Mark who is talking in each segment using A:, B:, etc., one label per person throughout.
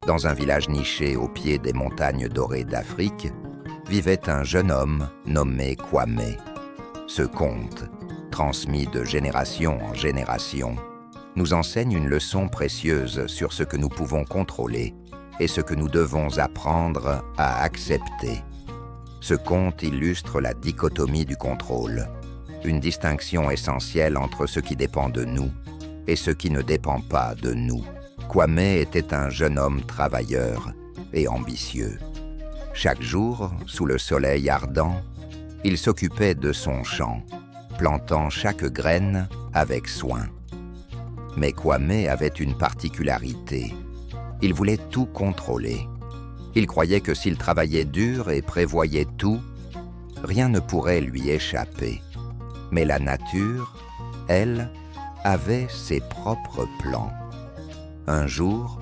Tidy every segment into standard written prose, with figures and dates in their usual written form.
A: Dans un village niché au pied des montagnes dorées d'Afrique, vivait un jeune homme nommé Kwame. Ce conte, transmis de génération en génération, nous enseigne une leçon précieuse sur ce que nous pouvons contrôler et ce que nous devons apprendre à accepter. Ce conte illustre la dichotomie du contrôle, une distinction essentielle entre ce qui dépend de nous et ce qui ne dépend pas de nous. Kwame était un jeune homme travailleur et ambitieux. Chaque jour, sous le soleil ardent, il s'occupait de son champ, plantant chaque graine avec soin. Mais Kwame avait une particularité. Il voulait tout contrôler. Il croyait que s'il travaillait dur et prévoyait tout, rien ne pourrait lui échapper. Mais la nature, elle, avait ses propres plans. Un jour,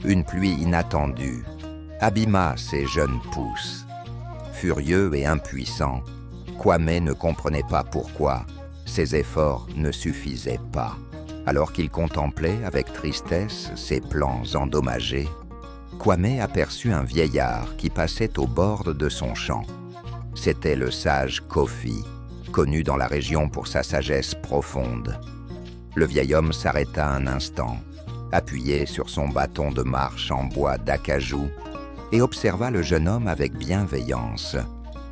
A: une pluie inattendue abîma ses jeunes pousses. Furieux et impuissant, Kwame ne comprenait pas pourquoi ses efforts ne suffisaient pas. Alors qu'il contemplait avec tristesse ses plants endommagés, Kwame aperçut un vieillard qui passait au bord de son champ. C'était le sage Kofi, connu dans la région pour sa sagesse profonde. Le vieil homme s'arrêta un instant, appuyé sur son bâton de marche en bois d'acajou, et observa le jeune homme avec bienveillance.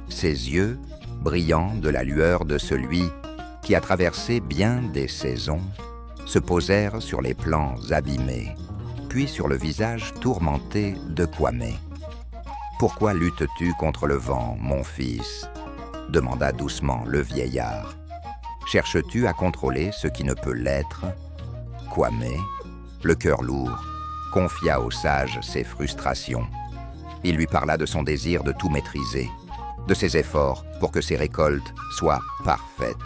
A: Ses yeux, brillants de la lueur de celui qui a traversé bien des saisons, se posèrent sur les plants abîmés, puis sur le visage tourmenté de Kwame. « Pourquoi luttes-tu contre le vent, mon fils ?» demanda doucement le vieillard. « Cherches-tu à contrôler ce qui ne peut l'être ?» Kwame, le cœur lourd, confia au sage ses frustrations. Il lui parla de son désir de tout maîtriser, de ses efforts pour que ses récoltes soient parfaites,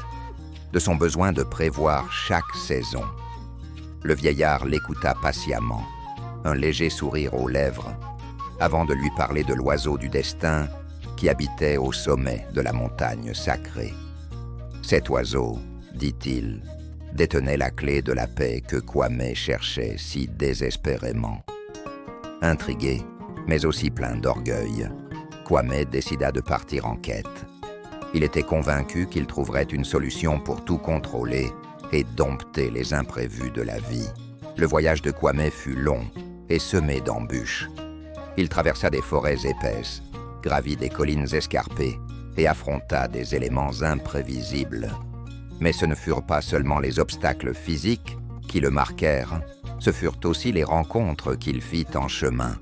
A: de son besoin de prévoir chaque saison. Le vieillard l'écouta patiemment, un léger sourire aux lèvres, avant de lui parler de l'oiseau du destin qui habitait au sommet de la montagne sacrée. Cet oiseau, dit-il, détenait la clé de la paix que Kwame cherchait si désespérément. Intrigué, mais aussi plein d'orgueil, Kwame décida de partir en quête. Il était convaincu qu'il trouverait une solution pour tout contrôler et dompter les imprévus de la vie. Le voyage de Kwame fut long et semé d'embûches. Il traversa des forêts épaisses, gravit des collines escarpées et affronta des éléments imprévisibles. Mais ce ne furent pas seulement les obstacles physiques qui le marquèrent, ce furent aussi les rencontres qu'il fit en chemin.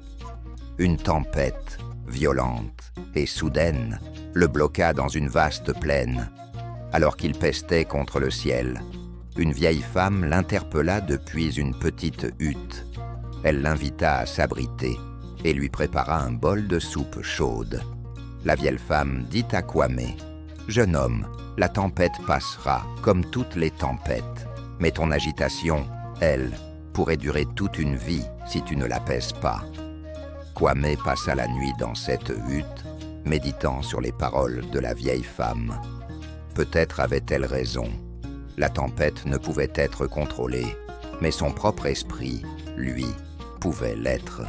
A: Une tempête, violente et soudaine, le bloqua dans une vaste plaine. Alors qu'il pestait contre le ciel, une vieille femme l'interpella depuis une petite hutte. Elle l'invita à s'abriter et lui prépara un bol de soupe chaude. La vieille femme dit à Kwame : « Jeune homme, la tempête passera comme toutes les tempêtes, mais ton agitation, elle, pourrait durer toute une vie si tu ne l'apaises pas. » Kwame passa la nuit dans cette hutte, méditant sur les paroles de la vieille femme. Peut-être avait-elle raison. La tempête ne pouvait être contrôlée, mais son propre esprit, lui, pouvait l'être.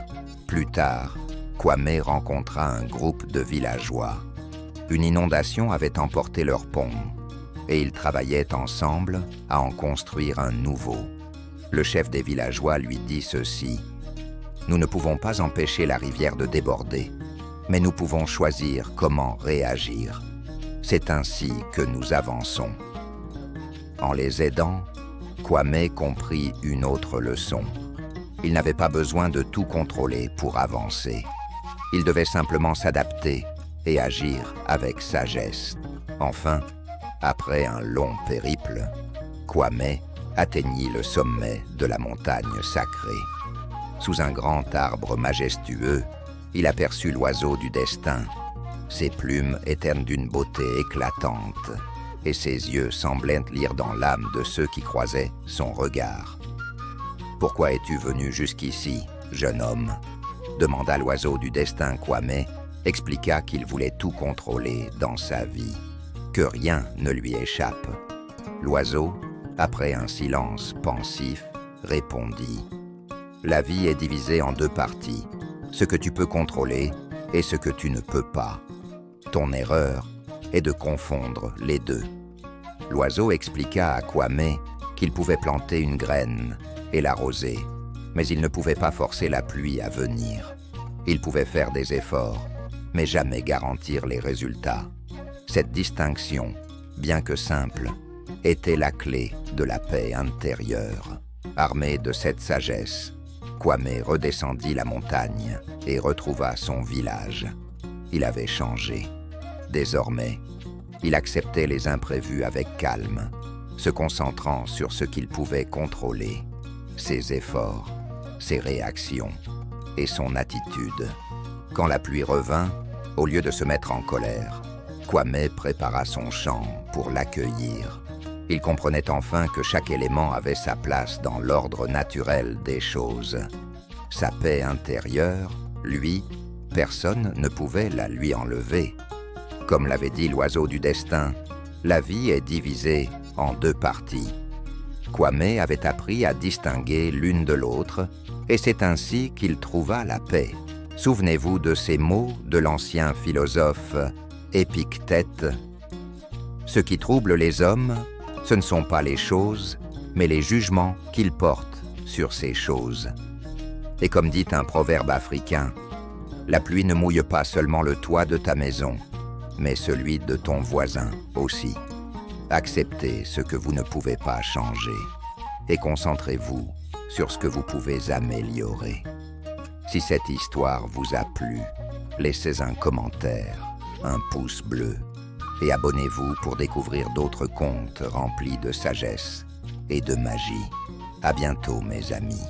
A: Plus tard, Kwame rencontra un groupe de villageois. Une inondation avait emporté leur pont, et ils travaillaient ensemble à en construire un nouveau. Le chef des villageois lui dit ceci : « Nous ne pouvons pas empêcher la rivière de déborder, mais nous pouvons choisir comment réagir. C'est ainsi que nous avançons. » En les aidant, Kwame comprit une autre leçon. Il n'avait pas besoin de tout contrôler pour avancer. Il devait simplement s'adapter et agir avec sagesse. Enfin, après un long périple, Kwame atteignit le sommet de la montagne sacrée. Sous un grand arbre majestueux, il aperçut l'oiseau du destin. Ses plumes étaient d'une beauté éclatante, et ses yeux semblaient lire dans l'âme de ceux qui croisaient son regard. « Pourquoi es-tu venu jusqu'ici, jeune homme ?» demanda l'oiseau du destin. Kwame expliqua qu'il voulait tout contrôler dans sa vie, que rien ne lui échappe. L'oiseau, après un silence pensif, répondit : « La vie est divisée en deux parties, ce que tu peux contrôler et ce que tu ne peux pas. Ton erreur est de confondre les deux. L'oiseau expliqua à Kwame qu'il pouvait planter une graine et l'arroser, mais il ne pouvait pas forcer la pluie à venir. Il pouvait faire des efforts, mais jamais garantir les résultats. Cette distinction, bien que simple, était la clé de la paix intérieure. Armé de cette sagesse, Kwame redescendit la montagne et retrouva son village. Il avait changé. Désormais, il acceptait les imprévus avec calme, se concentrant sur ce qu'il pouvait contrôler, ses efforts, ses réactions et son attitude. Quand la pluie revint, au lieu de se mettre en colère, Kwame prépara son champ pour l'accueillir. Il comprenait enfin que chaque élément avait sa place dans l'ordre naturel des choses. Sa paix intérieure, lui, personne ne pouvait la lui enlever. Comme l'avait dit l'oiseau du destin, la vie est divisée en deux parties. Kwame avait appris à distinguer l'une de l'autre, et c'est ainsi qu'il trouva la paix. Souvenez-vous de ces mots de l'ancien philosophe Épictète. Ce qui trouble les hommes, ce ne sont pas les choses, mais les jugements qu'ils portent sur ces choses. Et comme dit un proverbe africain, la pluie ne mouille pas seulement le toit de ta maison, mais celui de ton voisin aussi. Acceptez ce que vous ne pouvez pas changer et concentrez-vous sur ce que vous pouvez améliorer. Si cette histoire vous a plu, laissez un commentaire, un pouce bleu et abonnez-vous pour découvrir d'autres contes remplis de sagesse et de magie. À bientôt mes amis.